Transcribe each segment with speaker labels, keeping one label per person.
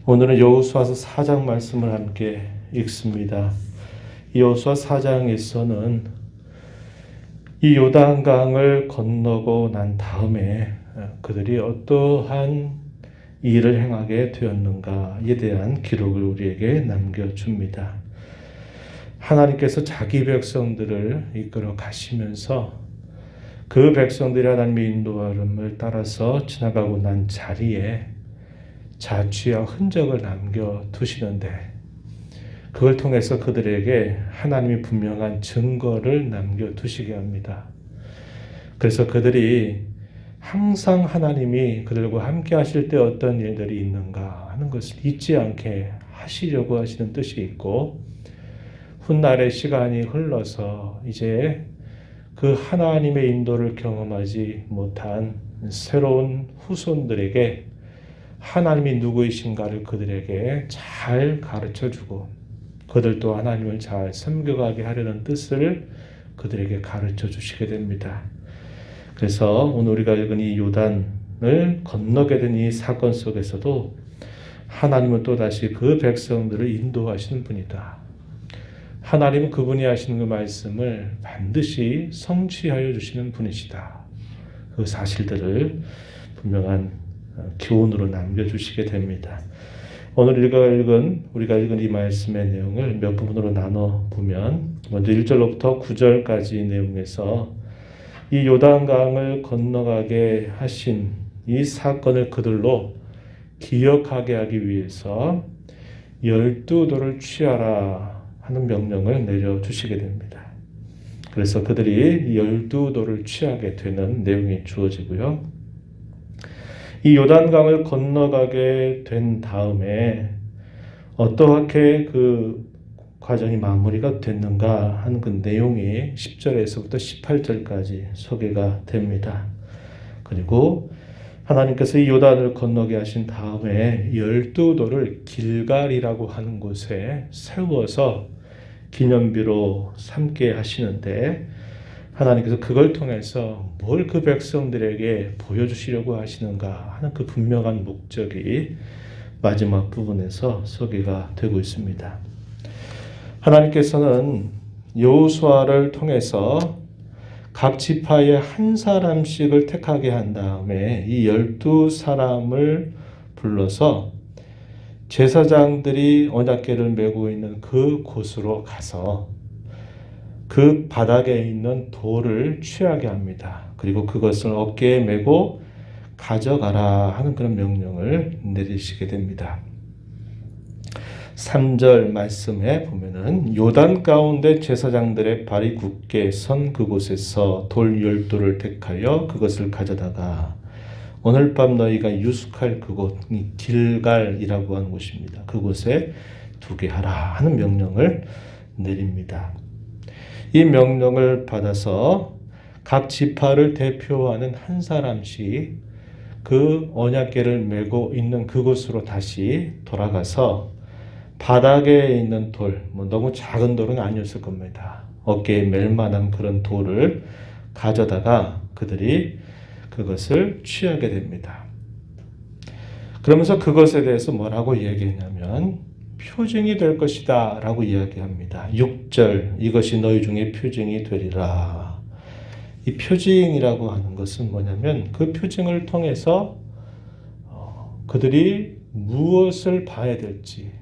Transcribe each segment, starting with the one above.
Speaker 1: 오늘은 여호수아서 4장 말씀을 함께 읽습니다. 이 여호수아 4장에서는 이 요단강을 건너고 난 다음에 그들이 어떠한 일을 행하게 되었는가에 대한 기록을 우리에게 남겨줍니다. 하나님께서 자기 백성들을 이끌어 가시면서 그 백성들이 하나님의 인도하심을 따라서 지나가고 난 자리에 자취와 흔적을 남겨두시는데 그걸 통해서 그들에게 하나님이 분명한 증거를 남겨두시게 합니다. 그래서 그들이 항상 하나님이 그들과 함께 하실 때 어떤 일들이 있는가 하는 것을 잊지 않게 하시려고 하시는 뜻이 있고, 훗날의 시간이 흘러서 이제 그 하나님의 인도를 경험하지 못한 새로운 후손들에게 하나님이 누구이신가를 그들에게 잘 가르쳐주고 그들도 하나님을 잘 섬겨가게 하려는 뜻을 그들에게 가르쳐 주시게 됩니다. 그래서 오늘 우리가 읽은 이 요단을 건너게 된 이 사건 속에서도 하나님은 또다시 그 백성들을 인도하시는 분이다. 하나님은 그분이 하시는 그 말씀을 반드시 성취하여 주시는 분이시다. 그 사실들을 분명한 교훈으로 남겨주시게 됩니다. 오늘 우리가 읽은 이 말씀의 내용을 몇 부분으로 나눠 보면, 먼저 1절로부터 9절까지 내용에서 이 요단강을 건너가게 하신 이 사건을 그들로 기억하게 하기 위해서 12도를 취하라 하는 명령을 내려주시게 됩니다. 그래서 그들이 12도를 취하게 되는 내용이 주어지고요. 이 요단강을 건너가게 된 다음에 어떻게 그 과정이 마무리가 됐는가 하는 그 내용이 10절에서부터 18절까지 소개가 됩니다. 그리고 하나님께서 이 요단을 건너게 하신 다음에 12돌을 길갈이라고 하는 곳에 세워서 기념비로 삼게 하시는데, 하나님께서 그걸 통해서 뭘 그 백성들에게 보여주시려고 하시는가 하는 그 분명한 목적이 마지막 부분에서 소개가 되고 있습니다. 하나님께서는 여호수아를 통해서 각 지파의 한 사람씩을 택하게 한 다음에 이 12사람을 불러서 제사장들이 언약궤를 메고 있는 그 곳으로 가서 그 바닥에 있는 돌을 취하게 합니다. 그리고 그것을 어깨에 메고 가져가라 하는 그런 명령을 내리시게 됩니다. 3절 말씀에 보면은 요단 가운데 제사장들의 발이 굳게 선 그곳에서 돌 12돌을 택하여 그것을 가져다가 오늘 밤 너희가 유숙할 그곳이 길갈이라고 하는 곳입니다. 그곳에 두게 하라 하는 명령을 내립니다. 이 명령을 받아서 각 지파를 대표하는 한 사람씩 그 언약궤를 메고 있는 그곳으로 다시 돌아가서 바닥에 있는 돌, 너무 작은 돌은 아니었을 겁니다. 어깨에 멜 만한 그런 돌을 가져다가 그들이 그것을 취하게 됩니다. 그러면서 그것에 대해서 뭐라고 얘기했냐면 표징이 될 것이다 라고 이야기합니다. 6절, 이것이 너희 중에 표징이 되리라. 이 표징이라고 하는 것은 뭐냐면 그 표징을 통해서 그들이 무엇을 봐야 될지,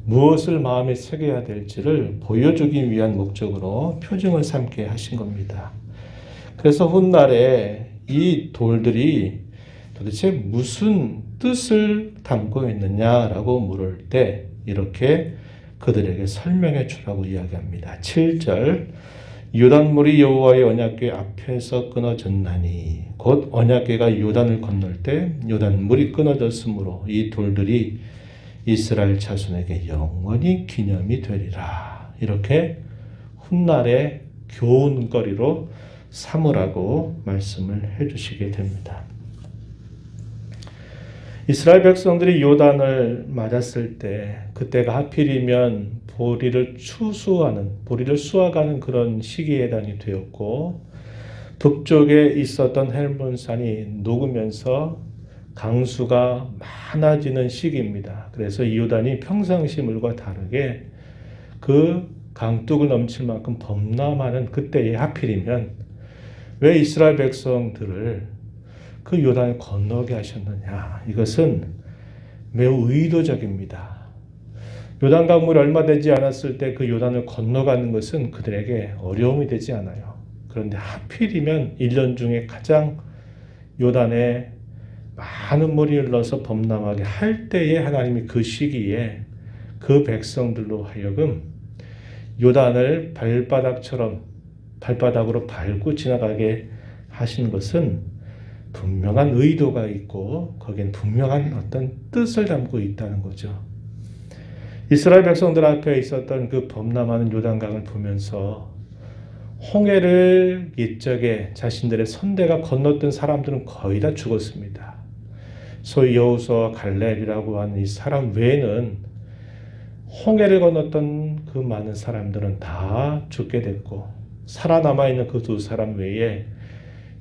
Speaker 1: 무엇을 마음에 새겨야 될지를 보여주기 위한 목적으로 표징을 삼게 하신 겁니다. 그래서 훗날에 이 돌들이 도대체 무슨 뜻을 담고 있느냐라고 물을 때 이렇게 그들에게 설명해 주라고 이야기합니다. 7절, 요단물이 여호와의 언약궤 앞에서 끊어졌나니 곧 언약궤가 요단을 건널 때 요단물이 끊어졌으므로 이 돌들이 이스라엘 자손에게 영원히 기념이 되리라. 이렇게 훗날의 교훈거리로 삼으라고 말씀을 해주시게 됩니다. 이스라엘 백성들이 요단을 맞았을 때 그때가 하필이면 보리를 수확하는 그런 시기에 해당이 되었고, 북쪽에 있었던 헬몬산이 녹으면서 강수가 많아지는 시기입니다. 그래서 이 요단이 평상시 물과 다르게 그 강둑을 넘칠 만큼 범람하는 그때에 하필이면 왜 이스라엘 백성들을 그 요단을 건너게 하셨느냐? 이것은 매우 의도적입니다. 요단 강물이 얼마 되지 않았을 때 그 요단을 건너가는 것은 그들에게 어려움이 되지 않아요. 그런데 하필이면 1년 중에 가장 요단에 많은 물이 흘러서 범람하게 할 때에 하나님이 그 시기에 그 백성들로 하여금 요단을 발바닥으로 밟고 지나가게 하신 것은 분명한 의도가 있고 거기엔 분명한 어떤 뜻을 담고 있다는 거죠. 이스라엘 백성들 앞에 있었던 그 범람하는 요단강을 보면서 홍해를 옛적에 자신들의 선대가 건넜던 사람들은 거의 다 죽었습니다. 소위 여호수아와 갈렙이라고 하는 이 사람 외에는 홍해를 건넜던 그 많은 사람들은 다 죽게 됐고 살아남아 있는 그 두 사람 외에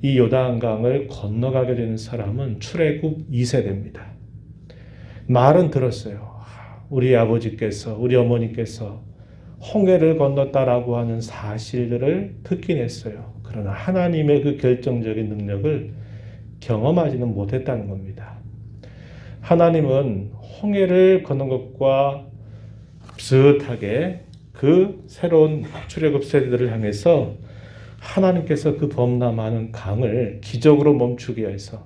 Speaker 1: 이 요단강을 건너가게 되는 사람은 출애굽 2세대입니다. 말은 들었어요. 우리 아버지께서, 우리 어머니께서 홍해를 건넜다라고 하는 사실들을 듣긴 했어요. 그러나 하나님의 그 결정적인 능력을 경험하지는 못했다는 겁니다. 하나님은 홍해를 건넌 것과 비슷하게 그 새로운 출애굽 세대들을 향해서 하나님께서 그 범람하는 강을 기적으로 멈추게 해서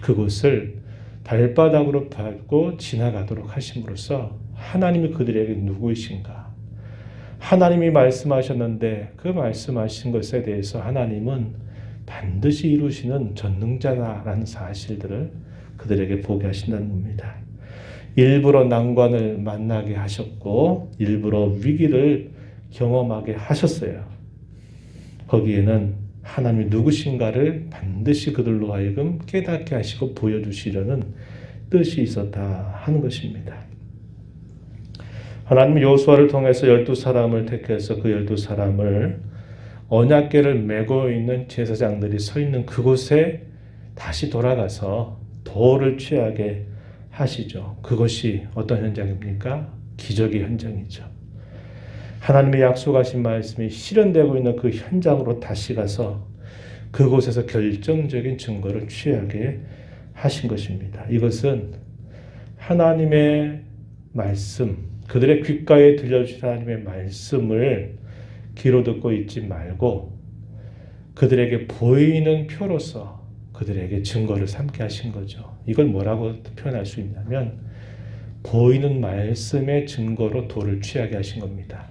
Speaker 1: 그곳을 발바닥으로 밟고 지나가도록 하심으로써 하나님이 그들에게 누구이신가? 하나님이 말씀하셨는데 그 말씀하신 것에 대해서 하나님은 반드시 이루시는 전능자다라는 사실들을 그들에게 보게 하신다는 겁니다. 일부러 난관을 만나게 하셨고 일부러 위기를 경험하게 하셨어요. 거기에는 하나님이 누구신가를 반드시 그들로 하여금 깨닫게 하시고 보여주시려는 뜻이 있었다 하는 것입니다. 하나님이 여호수아를 통해서 12사람을 택해서 그 12사람을 언약궤를 메고 있는 제사장들이 서 있는 그곳에 다시 돌아가서 돌을 취하게 하시죠. 그것이 어떤 현장입니까? 기적의 현장이죠. 하나님의 약속하신 말씀이 실현되고 있는 그 현장으로 다시 가서 그곳에서 결정적인 증거를 취하게 하신 것입니다. 이것은 하나님의 말씀, 그들의 귓가에 들려주신 하나님의 말씀을 귀로 듣고 있지 말고 그들에게 보이는 표로서 그들에게 증거를 삼게 하신 거죠. 이걸 뭐라고 표현할 수 있냐면 보이는 말씀의 증거로 돌을 취하게 하신 겁니다.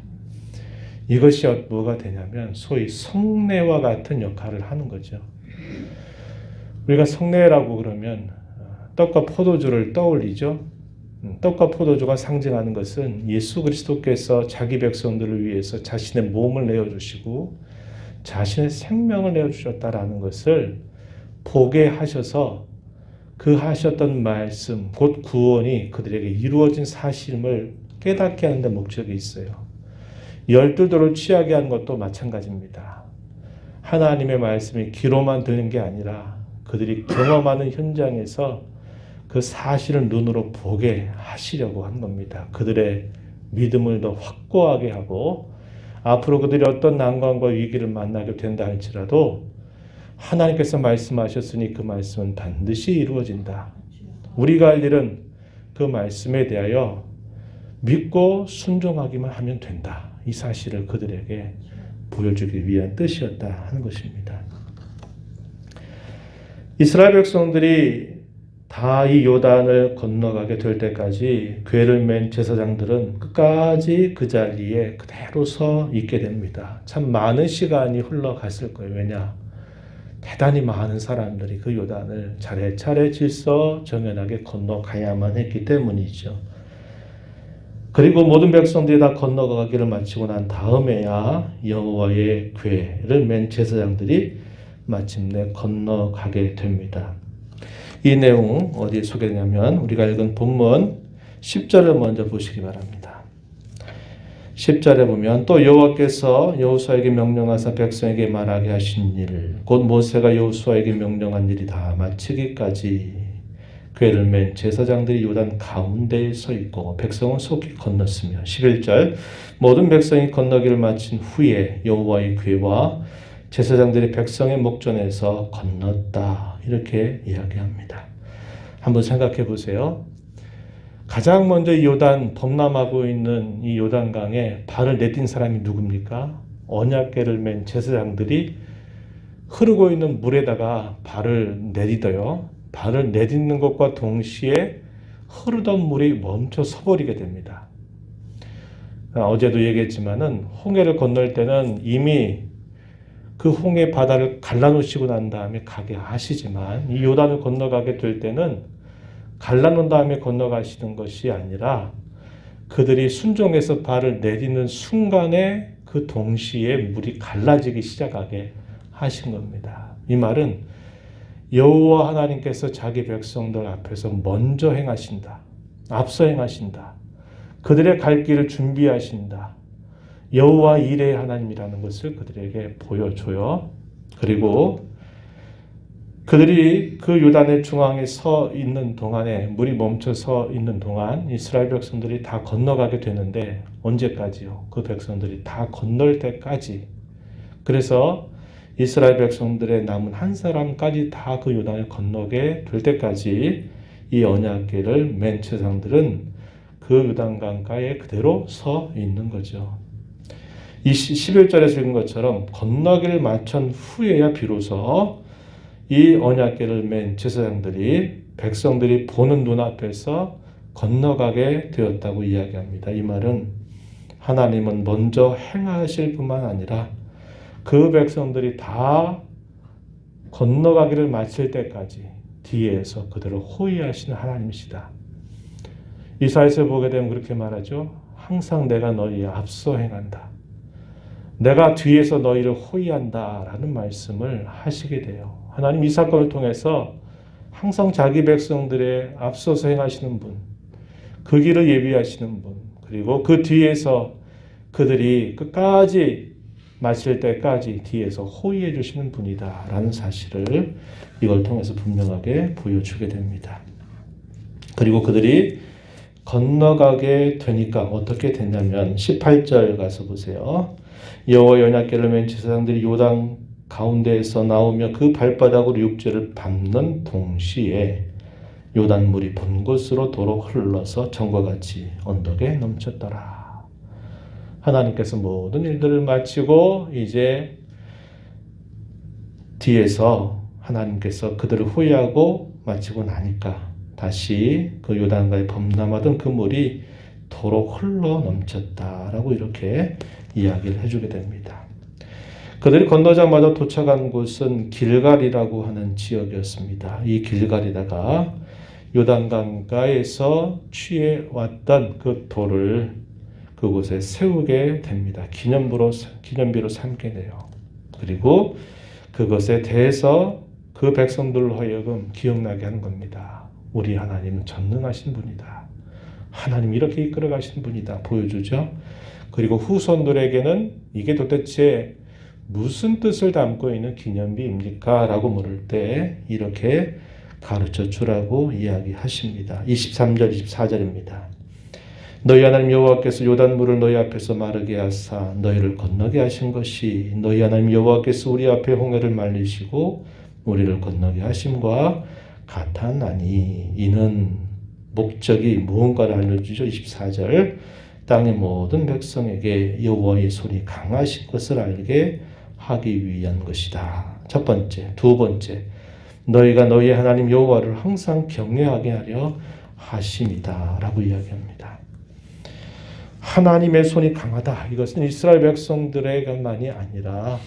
Speaker 1: 이것이 뭐가 되냐면 소위 성례와 같은 역할을 하는 거죠. 우리가 성례라고 그러면 떡과 포도주를 떠올리죠. 떡과 포도주가 상징하는 것은 예수 그리스도께서 자기 백성들을 위해서 자신의 몸을 내어주시고 자신의 생명을 내어주셨다라는 것을 보게 하셔서 그 하셨던 말씀, 곧 구원이 그들에게 이루어진 사실을 깨닫게 하는 데 목적이 있어요. 12돌을 취하게 하는 것도 마찬가지입니다. 하나님의 말씀이 귀로만 들린 게 아니라 그들이 경험하는 현장에서 그 사실을 눈으로 보게 하시려고 한 겁니다. 그들의 믿음을 더 확고하게 하고 앞으로 그들이 어떤 난관과 위기를 만나게 된다 할지라도 하나님께서 말씀하셨으니 그 말씀은 반드시 이루어진다. 우리가 할 일은 그 말씀에 대하여 믿고 순종하기만 하면 된다. 이 사실을 그들에게 보여주기 위한 뜻이었다 하는 것입니다. 이스라엘 백성들이 다 이 요단을 건너가게 될 때까지 궤를 맨 제사장들은 끝까지 그 자리에 그대로 서 있게 됩니다. 참 많은 시간이 흘러갔을 거예요. 왜냐? 대단히 많은 사람들이 그 요단을 차례차례 질서 정연하게 건너가야만 했기 때문이죠. 그리고 모든 백성들이 다 건너가기를 마치고 난 다음에야 여호와의 궤를 맨 제사장들이 마침내 건너가게 됩니다. 이 내용 어디에 소개되냐면 우리가 읽은 본문 10절을 먼저 보시기 바랍니다. 10절에 보면 또 여호와께서 여호수아에게 명령하사 백성에게 말하게 하신 일, 곧 모세가 여호수아에게 명령한 일이 다 마치기까지 궤를 맨 제사장들이 요단 가운데에 서 있고 백성은 속히 건넜으며 11절 모든 백성이 건너기를 마친 후에 여호와의 궤와 제사장들이 백성의 목전에서 건넜다. 이렇게 이야기합니다. 한번 생각해 보세요. 가장 먼저 요단 범람하고 있는 이 요단강에 발을 내딘 사람이 누굽니까? 언약궤를 맨 제사장들이 흐르고 있는 물에다가 발을 내딛어요. 발을 내딛는 것과 동시에 흐르던 물이 멈춰 서버리게 됩니다. 어제도 얘기했지만은 홍해를 건널 때는 이미 그 홍해 바다를 갈라놓으시고 난 다음에 가게 하시지만 이 요단을 건너가게 될 때는 갈라놓은 다음에 건너가시는 것이 아니라 그들이 순종해서 발을 내딛는 순간에 그 동시에 물이 갈라지기 시작하게 하신 겁니다. 이 말은 여호와 하나님께서 자기 백성들 앞에서 먼저 행하신다. 앞서 행하신다. 그들의 갈 길을 준비하신다. 여호와 이레의 하나님이라는 것을 그들에게 보여줘요. 그리고 그들이 그 요단의 중앙에 서 있는 동안에 물이 멈춰 서 있는 동안 이스라엘 백성들이 다 건너가게 되는데 언제까지요? 그 백성들이 다 건널 때까지. 그래서 이스라엘 백성들의 남은 한 사람까지 다 그 요단을 건너게 될 때까지 이 언약궤를 맨 제사장들은 그 요단강가에 그대로 서 있는 거죠. 이 11절에서 읽은 것처럼 건너기를 마친 후에야 비로소 이 언약궤를 맨 제사장들이 백성들이 보는 눈앞에서 건너가게 되었다고 이야기합니다. 이 말은 하나님은 먼저 행하실 뿐만 아니라 그 백성들이 다 건너가기를 마칠 때까지 뒤에서 그들을 호위하시는 하나님이시다. 이사야서 보게 되면 그렇게 말하죠. 항상 내가 너희에 앞서 행한다. 내가 뒤에서 너희를 호위한다 라는 말씀을 하시게 돼요. 하나님 이 사건을 통해서 항상 자기 백성들의 앞서서 행하시는 분, 그 길을 예비하시는 분, 그리고 그 뒤에서 그들이 끝까지 마칠 때까지 뒤에서 호위해 주시는 분이다 라는 사실을 이걸 통해서 분명하게 보여주게 됩니다. 그리고 그들이 건너가게 되니까 어떻게 됐냐면 18절 가서 보세요. 여호와의 언약궤를 맨 제사장들이 요단 가운데에서 나오며 그 발바닥으로 육지를 밟는 동시에 요단물이 본 곳으로 도로 흘러서 전과 같이 언덕에 넘쳤더라. 하나님께서 모든 일들을 마치고 이제 뒤에서 하나님께서 그들을 호위하고 마치고 나니까 다시 그 요단강에 범람하던 그 물이 도로 흘러 넘쳤다라고 이렇게 이야기를 해주게 됩니다. 그들이 건너자마자 도착한 곳은 길갈이라고 하는 지역이었습니다. 이 길갈에다가 요단강가에서 취해왔던 그 돌을 그곳에 세우게 됩니다. 기념비로 삼게 돼요. 그리고 그것에 대해서 그 백성들로 하여금 기억나게 하는 겁니다. 우리 하나님은 전능하신 분이다. 하나님 이렇게 이끌어 가신 분이다. 보여주죠. 그리고 후손들에게는 이게 도대체 무슨 뜻을 담고 있는 기념비입니까? 라고 물을 때 이렇게 가르쳐 주라고 이야기하십니다. 23절, 24절입니다. 너희 하나님 여호와께서 요단물을 너희 앞에서 마르게 하사 너희를 건너게 하신 것이 너희 하나님 여호와께서 우리 앞에 홍해를 말리시고 우리를 건너게 하심과 같았나니 이는 목적이 무언가를 알려주죠. 24절 땅의 모든 백성에게 여호와의 손이 강하신 것을 알게 하기 위한 것이다. 첫 번째, 두 번째, 너희가 너희 하나님 여호와를 항상 경외하게 하려 하심이다 라고 이야기합니다. 하나님의 손이 강하다. 이것은 이스라엘 백성들에게만이 아니라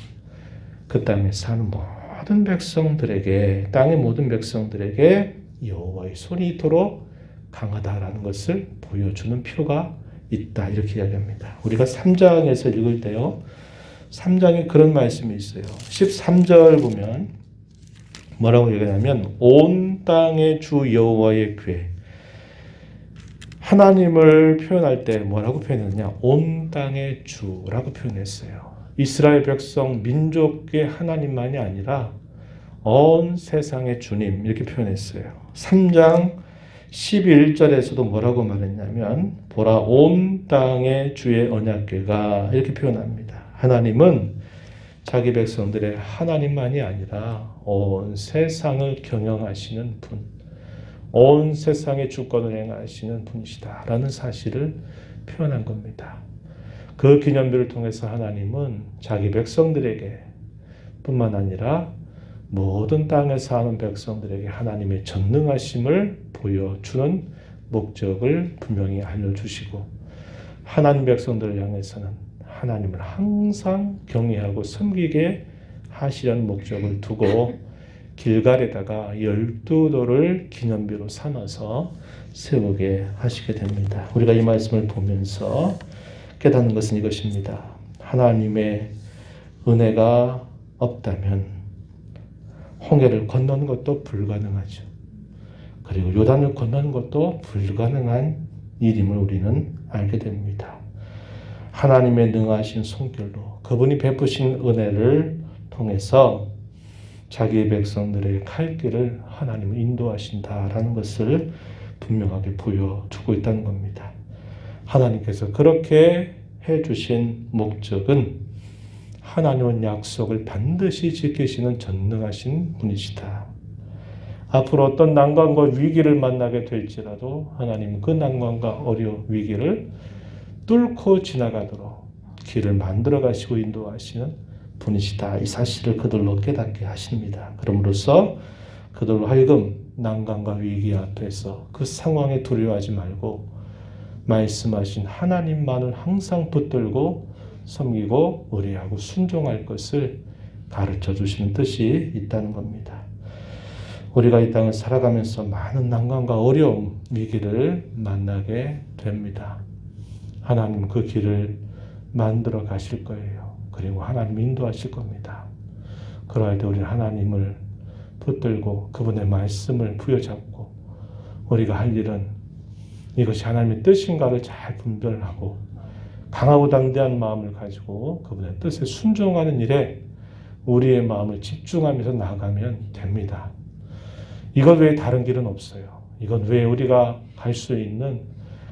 Speaker 1: 그 땅에 사는 모든 백성들에게, 땅의 모든 백성들에게 여호와의 손이 이토록 강하다라는 것을 보여주는 필요가 있다. 이렇게 이야기합니다. 우리가 3장에서 읽을 때요. 3장에 그런 말씀이 있어요. 13절 보면 뭐라고 얘기하냐면 온 땅의 주 여호와의 궤. 하나님을 표현할 때 뭐라고 표현했냐? 온 땅의 주라고 표현했어요. 이스라엘 백성 민족의 하나님만이 아니라 온 세상의 주님 이렇게 표현했어요. 3장 11절에서도 뭐라고 말했냐면 보라 온 땅의 주의 언약궤가 이렇게 표현합니다. 하나님은 자기 백성들의 하나님만이 아니라 온 세상을 경영하시는 분, 온 세상의 주권을 행하시는 분이시다라는 사실을 표현한 겁니다. 그 기념비를 통해서 하나님은 자기 백성들에게 뿐만 아니라 모든 땅에 사는 백성들에게 하나님의 전능하심을 보여주는 목적을 분명히 알려주시고 하나님 백성들을 향해서는 하나님을 항상 경외하고 섬기게 하시려는 목적을 두고 길갈에다가 12돌을 기념비로 삼아서 세우게 하시게 됩니다. 우리가 이 말씀을 보면서 깨닫는 것은 이것입니다. 하나님의 은혜가 없다면 홍해를 건너는 것도 불가능하죠. 그리고 요단을 건너는 것도 불가능한 일임을 우리는 알게 됩니다. 하나님의 능하신 손길로 그분이 베푸신 은혜를 통해서 자기 백성들의 갈 길을 하나님은 인도하신다라는 것을 분명하게 보여주고 있다는 겁니다. 하나님께서 그렇게 해주신 목적은 하나님은 약속을 반드시 지키시는 전능하신 분이시다. 앞으로 어떤 난관과 위기를 만나게 될지라도 하나님은 그 난관과 어려움, 위기를 뚫고 지나가도록 길을 만들어 가시고 인도하시는 분이시다. 이 사실을 그들로 깨닫게 하십니다. 그럼으로써 그들로 하여금 난관과 위기 앞에서 그 상황에 두려워하지 말고 말씀하신 하나님만을 항상 붙들고 섬기고 의뢰하고 순종할 것을 가르쳐 주시는 뜻이 있다는 겁니다. 우리가 이 땅을 살아가면서 많은 난관과 어려움, 위기를 만나게 됩니다. 하나님은 그 길을 만들어 가실 거예요. 그리고 하나님 인도하실 겁니다. 그러할 때 우리는 하나님을 붙들고 그분의 말씀을 부여잡고 우리가 할 일은 이것이 하나님의 뜻인가를 잘 분별하고 강하고 담대한 마음을 가지고 그분의 뜻에 순종하는 일에 우리의 마음을 집중하면서 나아가면 됩니다. 이것 외에 다른 길은 없어요. 이것 외에 우리가 갈 수 있는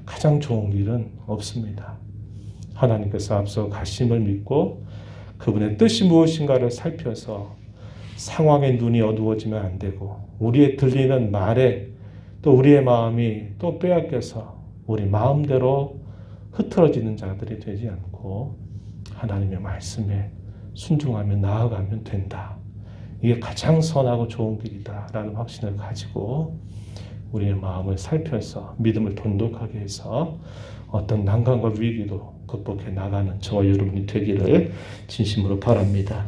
Speaker 1: 가장 좋은 길은 없습니다. 하나님께서 앞서 가심을 믿고 그분의 뜻이 무엇인가를 살펴서 상황의 눈이 어두워지면 안 되고 우리의 들리는 말에 또 우리의 마음이 또 빼앗겨서 우리 마음대로 흐트러지는 자들이 되지 않고 하나님의 말씀에 순종하며 나아가면 된다. 이게 가장 선하고 좋은 길이다라는 확신을 가지고 우리의 마음을 살펴서 믿음을 돈독하게 해서 어떤 난관과 위기도 극복해 나가는 저와 여러분이 되기를 진심으로 바랍니다.